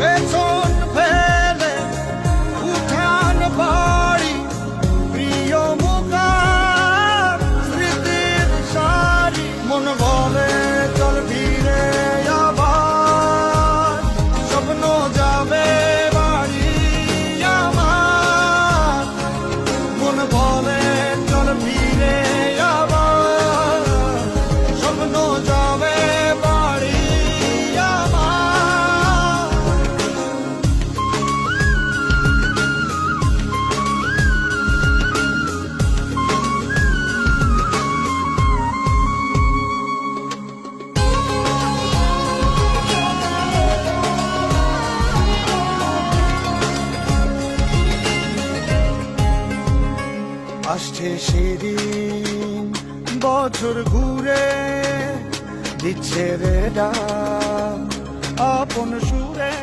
পেছন ফেলে উঠান বাড়ি প্রিয় মুখার স্মৃতির সারি মন বলে চল ফিরে আবার স্বপ্ন যাবে বাড়ি আমার মন বলে চল ফিরে আবার স্বপ্ন যাবে বাড়ি আমার আসছে সেদিন বছর ঘুরে দিচ্ছে রে ডাক আপন সুরে।